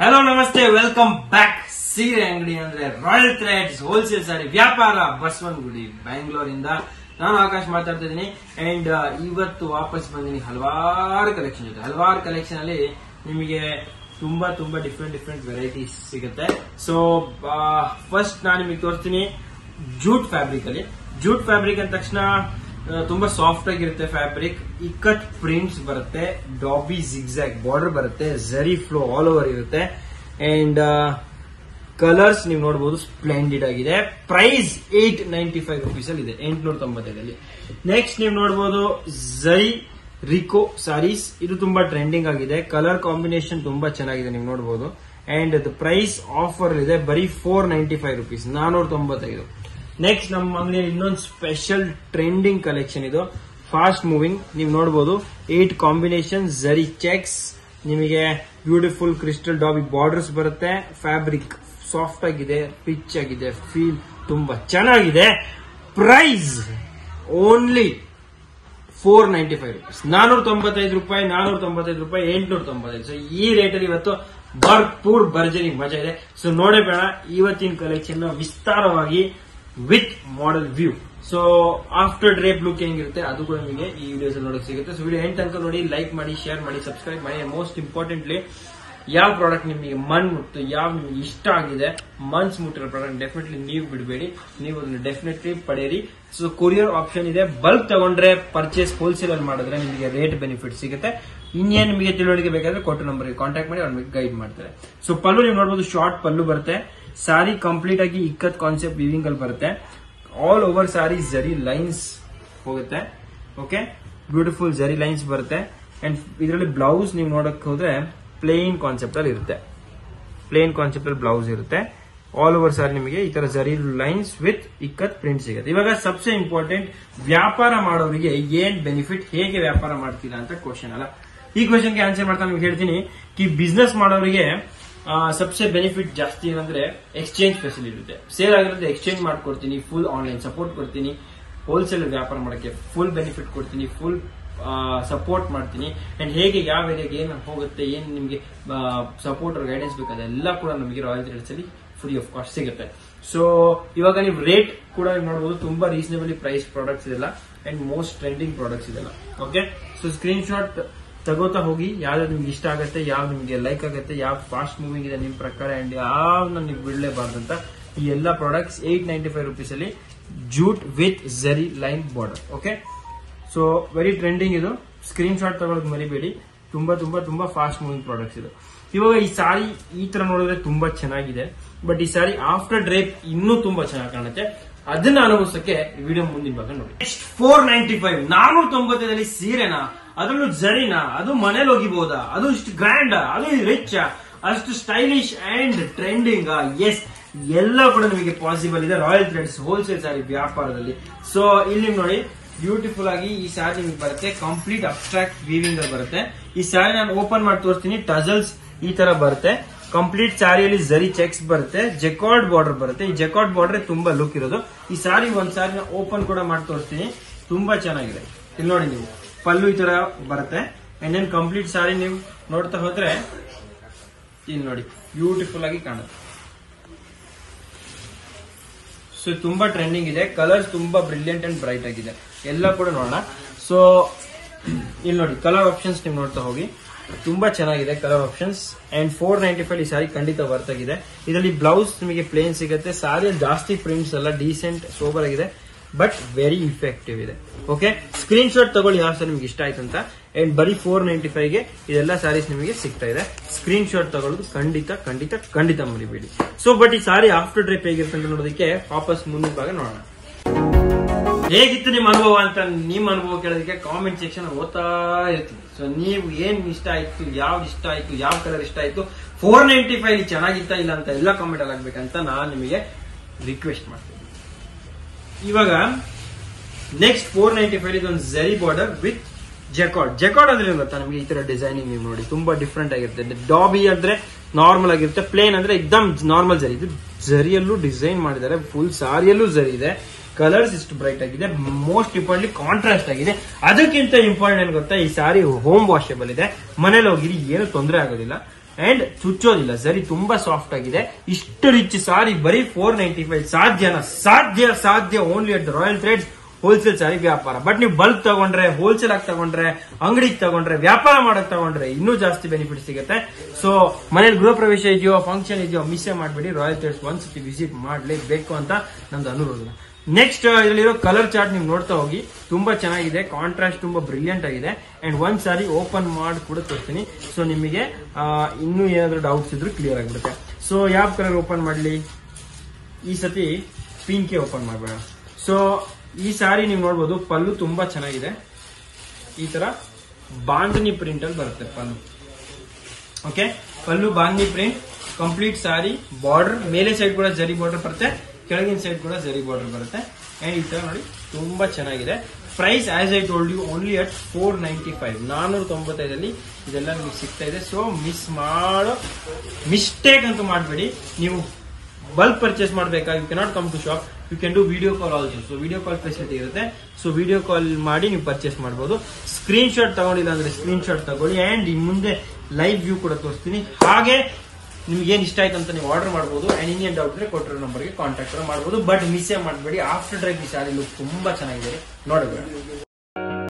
Hello ನಮಸ್ತೆ, welcome back. ಸೀರೆ ಅಂಗಡಿ ಅಂದ್ರೆ ರಾಯಲ್ ಥ್ರೆಡ್ಸ್ ಹೋಲ್ಸೇಲ್ ಸಾರಿ ವ್ಯಾಪಾರ, ಬಸವನಗುಡಿ, ಬ್ಯಾಂಗ್ಳೂರಿಂದ. ನಾನು ಆಕಾಶ್ ಮಾತಾಡ್ತಾ ಇದ್ದೀನಿ. ಅಂಡ್ ಇವತ್ತು ವಾಪಸ್ ಬಂದಿನಿ ಹಲವಾರು ಕಲೆಕ್ಷನ್ ಜೊತೆ. ಹಲವಾರು ಕಲೆಕ್ಷನ್ ಅಲ್ಲಿ ನಿಮಗೆ ತುಂಬಾ ತುಂಬಾ ಡಿಫ್ರೆಂಟ್ ವೆರೈಟೀಸ್ ಸಿಗುತ್ತೆ. ಸೊ ಫಸ್ಟ್ ನಾನು ನಿಮಗೆ ತೋರಿಸ್ತೀನಿ ಜೂಟ್ ಫ್ಯಾಬ್ರಿಕ್ ಅಲ್ಲಿ. ಜೂಟ್ ಫ್ಯಾಬ್ರಿಕ್ ಅಂದ ತಕ್ಷಣ ತುಂಬಾ ಸಾಫ್ಟ್ ಆಗಿರುತ್ತೆ ಫ್ಯಾಬ್ರಿಕ್. ಇಕ್ಕಟ್ ಪ್ರಿಂಟ್ಸ್ ಬರುತ್ತೆ, ಡಾಬಿ ಜಿಗ್ಜಾಗ್ ಬಾರ್ಡರ್ ಬರುತ್ತೆ, ಝರಿ ಫ್ಲೋ ಆಲ್ ಓವರ್ ಇರುತ್ತೆ. ಅಂಡ್ ಕಲರ್ಸ್ ನೀವು ನೋಡಬಹುದು, ಸ್ಪ್ಲೆಂಡಿಡ್ ಆಗಿದೆ. ಪ್ರೈಸ್ 895 rupees ಅಲ್ಲಿ ಇದೆ, 895. ನೆಕ್ಸ್ಟ್ ನೀವು ನೋಡಬಹುದು ಝರಿ ರಿಕೋ ಸಾರೀಸ್. ಇದು ತುಂಬಾ ಟ್ರೆಂಡಿಂಗ್ ಆಗಿದೆ. ಕಲರ್ ಕಾಂಬಿನೇಷನ್ ತುಂಬಾ ಚೆನ್ನಾಗಿದೆ, ನೀವು ನೋಡಬಹುದು. ಅಂಡ್ ಪ್ರೈಸ್ ಆಫರ್ ಇದೆ ಬರೀ 495 rupees, 495. ನೆಕ್ಸ್ಟ್ ನಮ್ಮ ಅಂಗಡಿಯಲ್ಲಿ ಇನ್ನೊಂದು ಸ್ಪೆಷಲ್ ಟ್ರೆಂಡಿಂಗ್ ಕಲೆಕ್ಷನ್ ಇದು, ಫಾಸ್ಟ್ ಮೂವಿಂಗ್. ನೀವು ನೋಡಬಹುದು 8 ಕಾಂಬಿನೇಷನ್ ಝರಿ ಚೆಕ್ಸ್, ನಿಮಗೆ ಬ್ಯೂಟಿಫುಲ್ ಕ್ರಿಸ್ಟಲ್ ಡಾಬಿ ಬಾರ್ಡರ್ಸ್ ಬರುತ್ತೆ. ಫ್ಯಾಬ್ರಿಕ್ ಸಾಫ್ಟ್ ಆಗಿದೆ, ಪಿಚ್ ಆಗಿದೆ, ಫೀಲ್ ತುಂಬಾ ಚೆನ್ನಾಗಿದೆ. ಪ್ರೈಸ್ ಓನ್ಲಿ 495 rupees, 495 ರೂಪಾಯಿ, 495 ರೂಪಾಯಿ, 895. ಸೊ ಈ ರೇಟಲ್ಲಿ ಇವತ್ತು ಭರ್ಪೂರ್ ಭರ್ಜರಿ ಮಜಾ ಇದೆ. ಸೊ ನೋಡೇ ಬೇಡ ಇವತ್ತಿನ ಕಲೆಕ್ಷನ್ ವಿಸ್ತಾರವಾಗಿ with model view. So after drape look ಹೆಂಗಿರುತ್ತೆ ಅದು ಕೂಡ ನಿಮಗೆ ಈ ವಿಡಿಯೋಸ್ ನೋಡಕ್ ಸಿಗುತ್ತೆ. ಸೊ ವಿಡಿಯೋ ಎಂಡ್ ತನಕ ನೋಡಿ, ಲೈಕ್ ಮಾಡಿ, ಶೇರ್ ಮಾಡಿ, ಸಬ್ಸ್ಕ್ರೈಬ್ ಮಾಡಿ. ಮೋಸ್ಟ್ ಇಂಪಾರ್ಟೆಂಟ್ಲಿ ಯಾವ ಪ್ರಾಡಕ್ಟ್ ನಿಮಗೆ ಮನ್ ಮುಟ್ಟು, ಯಾವ ನಿಮಗೆ ಇಷ್ಟ ಆಗಿದೆ, ಮನ್ಸ್ ಮುಟ್ಟಿರೋ ಪ್ರಾಡಕ್ಟ್ ಡೆಫಿನೆಟ್ಲಿ ನೀವು ಬಿಡಬೇಡಿ, ನೀವು ಅದನ್ನು ಡೆಫಿನೆಟ್ಲಿ ಪಡೆಯಿರಿ. ಸೊ ಕೊರಿಯರ್ ಆಪ್ಷನ್ ಇದೆ. ಬಲ್ಕ್ ತಗೊಂಡ್ರೆ, ಪರ್ಚೇಸ್ ಹೋಲ್ಸೇಲ್ ಅಲ್ಲಿ ಮಾಡಿದ್ರೆ ನಿಮಗೆ ರೇಟ್ ಬೆನಿಫಿಟ್ ಸಿಗುತ್ತೆ. ಇನ್ನೇನು ನಿಮಗೆ ತಿಳುವಳಿಕೆ ಬೇಕಾದ್ರೆ ಕೊಟ್ಟು ನಂಬರ್ಗೆ ಕಾಂಟ್ಯಾಕ್ಟ್ ಮಾಡಿ, ಅವ್ರಿಗೆ ಗೈಡ್ ಮಾಡ್ತಾರೆ. ಸೊ ಪಲ್ಲು ನೀವು ನೋಡಬಹುದು, ಶಾರ್ಟ್ ಪಲ್ಲು ಬರುತ್ತೆ. ಸಾರಿ ಕಂಪ್ಲೀಟ್ ಆಗಿ ಇಕ್ಕತ್ ಕಾನ್ಸೆಪ್ಟ್ ವಿವಿಂಗ್ ಅಲ್ಲಿ ಬರುತ್ತೆ. ಆಲ್ ಓವರ್ ಸಾರಿ ಝರಿ ಲೈನ್ಸ್ ಹೋಗುತ್ತೆ. ಓಕೆ, ಬ್ಯೂಟಿಫುಲ್ ಝರಿ ಲೈನ್ಸ್ ಬರುತ್ತೆ. ಅಂಡ್ ಇದರಲ್ಲಿ ಬ್ಲೌಸ್ ನೀವು ನೋಡಕ್ ಹೋದ್ರೆ ಪ್ಲೇನ್ ಕಾನ್ಸೆಪ್ಟ್ ಅಲ್ಲಿ ಇರುತ್ತೆ. ಪ್ಲೇನ್ ಕಾನ್ಸೆಪ್ಟ್ ಅಲ್ಲಿ ಬ್ಲೌಸ್ ಇರುತ್ತೆ. ಆಲ್ ಓವರ್ ಸಾರಿ ನಿಮಗೆ ಈ ತರ ಝರಿ ಲೈನ್ಸ್ ವಿತ್ ಇಕ್ಕತ್ ಪ್ರಿಂಟ್ ಸಿಗುತ್ತೆ. ಇವಾಗ ಸಬ್ಸೆ ಇಂಪಾರ್ಟೆಂಟ್, ವ್ಯಾಪಾರ ಮಾಡೋರಿಗೆ ಏನ್ ಬೆನಿಫಿಟ್, ಹೇಗೆ ವ್ಯಾಪಾರ ಮಾಡ್ತೀರಾ ಅಂತ ಕ್ವಶನ್ ಅಲ್ಲ. ಈ ಕ್ವಶನ್ಗೆ ಆನ್ಸರ್ ಮಾಡ್ತಾ ನಿಮ್ಗೆ ಹೇಳ್ತೀನಿ ಕಿ ಬಿಸ್ನೆಸ್ ಮಾಡೋರಿಗೆ ಸಬ್ಸೆ ಬೆನಿಫಿಟ್ ಜಾಸ್ತಿ ಏನಂದ್ರೆ ಎಕ್ಸ್ಚೇಂಜ್ ಫೆಸಿಲಿಟಿ ಇರುತ್ತೆ. ಸೇಲ್ ಆಗಿರುತ್ತೆ, ಎಕ್ಸ್ಚೇಂಜ್ ಮಾಡ್ಕೊಡ್ತೀನಿ, ಫುಲ್ ಆನ್ಲೈನ್ ಸಪೋರ್ಟ್ ಕೊಡ್ತೀನಿ. ಹೋಲ್ಸೇಲ್ ವ್ಯಾಪಾರ ಮಾಡಕ್ಕೆ ಫುಲ್ ಬೆನಿಫಿಟ್ ಕೊಡ್ತೀನಿ, ಫುಲ್ ಸಪೋರ್ಟ್ ಮಾಡ್ತೀನಿ. ಅಂಡ್ ಹೇಗೆ ಯಾವ ಏರಿಯಾಗೆ ಏನು ಹೋಗುತ್ತೆ, ಏನ್ ನಿಮಗೆ ಸಪೋರ್ಟ್ ಗೈಡೆನ್ಸ್ ಬೇಕಾದೆಲ್ಲ ಕೂಡ ನಮಗೆ ರಾಯಲ್ ಥ್ರೆಡ್ಸ್ ಅಲ್ಲಿ ಫ್ರೀ ಆಫ್ ಕಾಸ್ಟ್ ಸಿಗುತ್ತೆ. ಸೊ ಇವಾಗ ನೀವು ರೇಟ್ ಕೂಡ ನೋಡಬಹುದು, ತುಂಬಾ ರೀಸನೇಬಲಿ ಪ್ರೈಸ್ ಪ್ರಾಡಕ್ಟ್ಸ್ ಇದೆಲ್ಲ. ಅಂಡ್ ಮೋಸ್ಟ್ ಟ್ರೆಂಡಿಂಗ್ ಪ್ರಾಡಕ್ಟ್ಸ್ ಇದೆಲ್ಲ. ಓಕೆ, ಸೊ ಸ್ಕ್ರೀನ್ ಶಾಟ್ ತಗೋತಾ ಹೋಗಿ, ಯಾವ್ದು ನಿಮ್ಗೆ ಇಷ್ಟ ಆಗುತ್ತೆ, ಯಾವ್ದು ನಿಮ್ಗೆ ಲೈಕ್ ಆಗುತ್ತೆ, ಯಾವ್ದು ಫಾಸ್ಟ್ ಮೂವಿಂಗ್ ಇದೆ ನಿಮ್ ಪ್ರಕಾರ, ಅಂಡ್ ಯಾವ್ದು ನೀವು ಬಿಡಲೇಬಾರ್ದಂತ ಈ ಎಲ್ಲಾ ಪ್ರಾಡಕ್ಟ್ಸ್ 895 rupees ಅಲ್ಲಿ jute with zari line border. Okay, so very trending ಇದು. ಸ್ಕ್ರೀನ್ ಶಾಟ್ ತಗೊಳ್ಳೋದು ಮರಿಬೇಡಿ. ತುಂಬಾ ತುಂಬಾ ತುಂಬಾ ಫಾಸ್ಟ್ ಮೂವಿಂಗ್ ಪ್ರಾಡಕ್ಟ್ಸ್ ಇದು. ಇವಾಗ ಈ ಸಾರಿ ಈ ತರ ನೋಡಿದ್ರೆ ತುಂಬಾ ಚೆನ್ನಾಗಿದೆ, ಬಟ್ ಈ ಸಾರಿ ಆಫ್ಟರ್ ಡ್ರೇಪ್ ಇನ್ನೂ ತುಂಬಾ ಚೆನ್ನಾಗಿ ಕಾಣುತ್ತೆ. ಅದನ್ನ ಅನುಭವಿಸಕ್ಕೆ ವಿಡಿಯೋ ಮುಂದಿನ ಭಾಗ ನೋಡಿ. ನೆಕ್ಸ್ಟ್ 495, 495 ಸೀರೆನಾ, ಅದರಲ್ಲೂ ಝರಿನಾ, ಅದು ಮನೇಲಿ ಹೋಗಿಬಹುದಾ, ಅದು ಇಷ್ಟು ಗ್ರ್ಯಾಂಡ್, ಅದು ರಿಚ್, ಅಷ್ಟು ಸ್ಟೈಲಿಶ್ ಅಂಡ್ ಟ್ರೆಂಡಿಂಗ್. ಎಸ್, ಎಲ್ಲ ಕೂಡ ನಿಮಗೆ ಪಾಸಿಬಲ್ ಇದೆ ರಾಯಲ್ ಥ್ರೆಡ್ಸ್ ಹೋಲ್ಸೇಲ್ ಸಾರಿ ವ್ಯಾಪಾರದಲ್ಲಿ. ಸೊ ಇಲ್ಲಿ ನೋಡಿ, ಬ್ಯೂಟಿಫುಲ್ ಆಗಿ ಈ ಸ್ಯಾರಿ ನಿಮಗೆ ಬರುತ್ತೆ. ಕಂಪ್ಲೀಟ್ ಅಬ್ಸ್ಟ್ರಾಕ್ಟ್ ವೀವಿಂಗ್ ಅಲ್ಲಿ ಬರುತ್ತೆ. ಈ ಸ್ಯಾರಿ ನಾನು ಓಪನ್ ಮಾಡಿ ತೋರಿಸ್ತೀನಿ. ಟಜಲ್ಸ್ ಈ ತರ ಬರುತ್ತೆ. ಕಂಪ್ಲೀಟ್ ಸ್ಯಾರಿಯಲ್ಲಿ ಝರಿ ಚೆಕ್ಸ್ ಬರುತ್ತೆ, ಜೆಕಾರ್ಡ್ ಬಾರ್ಡರ್ ಬರುತ್ತೆ. ಈ ಜೆಕಾರ್ಡ್ ಬಾರ್ಡರ್ ತುಂಬಾ ಲುಕ್ ಇರೋದು. ಈ ಸಾರಿ ಒಂದ್ ಸಾರಿನ ಓಪನ್ ಕೂಡ ಮಾಡಿ ತೋರಿಸ್ತೀನಿ, ತುಂಬಾ ಚೆನ್ನಾಗಿದೆ. ಇಲ್ಲಿ ನೋಡಿ, ನೀವು ಪಲ್ಲು ಈ ತರ ಬರುತ್ತೆ. ಅಂಡ್ ದೆನ್ ಕಂಪ್ಲೀಟ್ ಸಾರಿ ನೀವು ನೋಡ್ತಾ ಹೋದ್ರೆ ಇಲ್ಲಿ ನೋಡಿ, ಬ್ಯೂಟಿಫುಲ್ ಆಗಿ ಕಾಣುತ್ತೆ. ಸೊ ತುಂಬಾ ಟ್ರೆಂಡಿಂಗ್ ಇದೆ. ಕಲರ್ಸ್ ತುಂಬಾ ಬ್ರಿಲಿಯಂಟ್ ಅಂಡ್ ಬ್ರೈಟ್ ಆಗಿದೆ. ಎಲ್ಲ ಕೂಡ ನೋಡೋಣ. ಸೊ ಇಲ್ಲಿ ನೋಡಿ, ಕಲರ್ ಆಪ್ಷನ್ಸ್ ನೀವು ನೋಡ್ತಾ ಹೋಗಿ, ತುಂಬಾ ಚೆನ್ನಾಗಿದೆ ಕಲರ್ ಆಪ್ಷನ್ಸ್. ಅಂಡ್ 495 ಈ ಸಾರಿ ಖಂಡಿತ ವರ್ತ್ ಆಗಿದೆ. ಇದರಲ್ಲಿ ಬ್ಲೌಸ್ ನಿಮಗೆ ಪ್ಲೇನ್ ಸಿಗುತ್ತೆ. ಸಾರಿಯಲ್ಲಿ ಜಾಸ್ತಿ ಪ್ರಿಂಟ್ಸ್ ಎಲ್ಲ, ಡೀಸೆಂಟ್ ಸೋಬರ್ ಆಗಿದೆ, ಬಟ್ ವೆರಿ ಇಫೆಕ್ಟಿವ್ ಇದೆ. ಓಕೆ, ಸ್ಕ್ರೀನ್ ಶಾಟ್ ತಗೊಳ್ಳಿ ಯಾವ ಸಾರಿ ನಿಮ್ಗೆ ಇಷ್ಟ ಆಯ್ತು ಅಂತ. ಅಂಡ್ ಬರೀ 495ಗೆ ಇದೆಲ್ಲ ಸ್ಯಾರೀಸ್ ನಿಮಗೆ ಸಿಗ್ತಾ ಇದೆ. ಸ್ಕ್ರೀನ್ ಶಾಟ್ ತಗೊಳ್ಳೋದು ಖಂಡಿತ ಖಂಡಿತ ಖಂಡಿತ ಮರಿಬೇಡಿ. ಸೊ ಬಟ್ ಈ ಸಾರಿ ಆಫ್ಟರ್ ಡ್ರೇಪ್ ಹೇಗಿರುತ್ತೆ ಅಂತ ನೋಡೋದಕ್ಕೆ ವಾಪಸ್ ಮುಂದಿನ ಭಾಗ ನೋಡೋಣ. ಹೇಗಿತ್ತು ನಿಮ್ಮ ಅನುಭವ ಅಂತ, ನಿಮ್ಮ ಅನುಭವ ಕೇಳೋದಕ್ಕೆ ಕಾಮೆಂಟ್ ಸೆಕ್ಷನ್ ಓದ್ತಾ ಇರ್ತೀನಿ. ಸೊ ನೀವು ಏನ್ ಇಷ್ಟ ಆಯ್ತು, ಯಾವ್ದು ಇಷ್ಟ ಆಯ್ತು, ಯಾವ ಕಲರ್ ಇಷ್ಟ ಆಯ್ತು, 495 ಚೆನ್ನಾಗಿತ್ತ ಇಲ್ಲ ಅಂತ ಎಲ್ಲ ಕಾಮೆಂಟ್ ಅಲ್ಲಿ ಆಗ್ಬೇಕಂತ ನಾನು ನಿಮಗೆ ರಿಕ್ವೆಸ್ಟ್ ಮಾಡ್ತೀನಿ. ಇವಾಗ ನೆಕ್ಸ್ಟ್ 495 ಇದೊಂದು ಝರಿ ಬಾರ್ಡರ್ ವಿತ್ ಜೆಕಾರ್ಡ್. ಜೆಕಾರ್ಡ್ ಅಂದ್ರೆ ಗೊತ್ತಾ ನಿಮಗೆ, ಈ ತರ ಡಿಸೈನಿಂಗ್ ನೀವು ನೋಡಿ ತುಂಬಾ ಡಿಫ್ರೆಂಟ್ ಆಗಿರುತ್ತೆ. ಡಾಬಿ ಅಂದ್ರೆ ನಾರ್ಮಲ್ ಆಗಿರುತ್ತೆ, ಪ್ಲೇನ್ ಅಂದ್ರೆ ಎಕ್ದಮ್ ನಾರ್ಮಲ್ ಝರಿ. ಇದು ಝರಿಯಲ್ಲೂ ಡಿಸೈನ್ ಮಾಡಿದ್ದಾರೆ, ಫುಲ್ ಸಾರಿಯಲ್ಲೂ ಝರಿ ಇದೆ. ಕಲರ್ಸ್ ಇಷ್ಟು ಬ್ರೈಟ್ ಆಗಿದೆ, ಮೋಸ್ಟ್ ಇಂಪಾರ್ಟೆಂಟ್ಲಿ ಕಾಂಟ್ರಾಸ್ಟ್ ಆಗಿದೆ. ಅದಕ್ಕಿಂತ ಇಂಪಾರ್ಟೆಂಟ್ ಏನ್ ಗೊತ್ತಾ, ಈ ಸಾರಿ ಹೋಮ್ ವಾಷೇಬಲ್ ಇದೆ. ಮನೇಲಿ ಹೋಗಿರಿ, ಏನು ತೊಂದರೆ ಆಗೋದಿಲ್ಲ. ಅಂಡ್ ಚುಚ್ಚೋದಿಲ್ಲ, ಸರಿ ತುಂಬಾ ಸಾಫ್ಟ್ ಆಗಿದೆ. ಇಷ್ಟು ರಿಚ್ ಸಾರಿ ಬರೀ 495 ಸಾಧ್ಯನಾ? ಸಾಧ್ಯ ಸಾಧ್ಯ. Only at the Royal Threads wholesale sari ವ್ಯಾಪಾರ. ಬಟ್ ನೀವು ಬಲ್ಕ್ ತಗೊಂಡ್ರೆ, ಹೋಲ್ಸೇಲ್ ಆಗಿ ತಗೊಂಡ್ರೆ, ಅಂಗಡಿಗೆ ತಗೊಂಡ್ರೆ, ವ್ಯಾಪಾರ ಮಾಡಕ್ ತಗೊಂಡ್ರೆ ಇನ್ನೂ ಜಾಸ್ತಿ ಬೆನಿಫಿಟ್ ಸಿಗುತ್ತೆ. ಸೊ ಮನೇಲಿ ಗೃಹ ಪ್ರವೇಶ ಇದೆಯೋ, ಫಂಕ್ಷನ್ ಇದೆಯೋ, ಮಿಸ್ ಮಾಡಬೇಡಿ. ರಾಯಲ್ ಥ್ರೆಡ್ಸ್ ಒಂದ್ಸತಿ ವಿಸಿಟ್ ಮಾಡಲೇಬೇಕು ಅಂತ ನಂದು ಅನುರೋಧ. ನೆಕ್ಸ್ಟ್ ಇದರಲ್ಲಿರೋ ಕಲರ್ ಚಾರ್ಟ್ ನೀವು ನೋಡ್ತಾ ಹೋಗಿ, ತುಂಬಾ ಚೆನ್ನಾಗಿದೆ, ಕಾಂಟ್ರಾಸ್ಟ್ ತುಂಬಾ ಬ್ರಿಲಿಯಂಟ್ ಆಗಿದೆ. ಅಂಡ್ ಒಂದ್ ಸಾರಿ ಓಪನ್ ಮಾಡಿ ಕೂಡ ತೋರಿಸ್ತೀನಿ. ಸೊ ನಿಮಗೆ ಇನ್ನೂ ಏನಾದ್ರು ಡೌಟ್ಸ್ ಇದ್ರು ಕ್ಲಿಯರ್ ಆಗಿಬಿಡುತ್ತೆ. ಸೊ ಯಾವ ಕಲರ್ ಓಪನ್ ಮಾಡಲಿ? ಈ ಸತಿ ಪಿಂಕೆ ಓಪನ್ ಮಾಡಬೇಡ. ಸೊ ಈ ಸಾರಿ ನೀವು ನೋಡ್ಬೋದು, ಪಲ್ಲು ತುಂಬಾ ಚೆನ್ನಾಗಿದೆ. ಈ ತರ ಬಾಂಧನಿ ಪ್ರಿಂಟ್ ಅಲ್ಲಿ ಬರುತ್ತೆ ಪಲ್ಲು. ಓಕೆ, ಪಲ್ಲು ಬಾಂಧನಿ ಪ್ರಿಂಟ್, ಕಂಪ್ಲೀಟ್ ಸಾರಿ. ಬಾರ್ಡರ್ ಮೇಲೆ ಸೈಡ್ ಕೂಡ ಜರಿ ಬಾರ್ಡರ್ ಬರುತ್ತೆ, ಕೆಳಗಿನ ಸೈಡ್ ಕೂಡ ಜರಿ ಬಾರ್ಡರ್ ಬರುತ್ತೆ. ಅಂಡ್ ಈ ತರ ನೋಡಿ ತುಂಬಾ ಚೆನ್ನಾಗಿದೆ. Price as I told you only at 495, 495 ಇದೆಲ್ಲ ನಿಮಗೆ ಸಿಗ್ತಾ ಇದೆ. ಸೊ ಮಿಸ್ಟೇಕ್ ಅಂತೂ ಮಾಡಬೇಡಿ. ನೀವು ಬಲ್ಕ್ ಪರ್ಚೇಸ್ ಮಾಡಬೇಕಾ, you cannot come to shop, you can do video call also. So video call facility ಇರುತ್ತೆ. ಸೊ ವಿಡಿಯೋ ಕಾಲ್ ಮಾಡಿ ನೀವು ಪರ್ಚೇಸ್ ಮಾಡಬಹುದು. ಸ್ಕ್ರೀನ್ ಶಾಟ್ ತಗೊಂಡಿಲ್ಲ ಅಂದ್ರೆ ಸ್ಕ್ರೀನ್ ಶಾಟ್ ತಗೊಳ್ಳಿ. ಅಂಡ್ ಇನ್ ಮುಂದೆ ಲೈವ್ ವ್ಯೂ ಕೂಡ ತೋರಿಸ್ತೀನಿ. ಹಾಗೆ ನಿಮ್ಗೆ ಏನ್ ಇಷ್ಟ ಆಯ್ತು ಅಂತ ನೀವು ಆರ್ಡರ್ ಮಾಡಬಹುದು. ಅಂಡ್ ಇನ್ನೇನ್ ಡೌಟ್ ಇದ್ರೆ ಕೊಟ್ಟಿರೋ ನಂಬರ್ಗೆ ಕಾಂಟ್ಯಾಕ್ಟ್ ಮಾಡಬಹುದು. ಬಟ್ ಮಿಸ್ ಮಾಡಬೇಡಿ. ಆಫ್ಟರ್ ಡ್ರೈವ್ ಈ ಸಾರಿ ಲುಕ್ ತುಂಬಾ ಚೆನ್ನಾಗಿದೆ, ನೋಡಬೇಡಿ.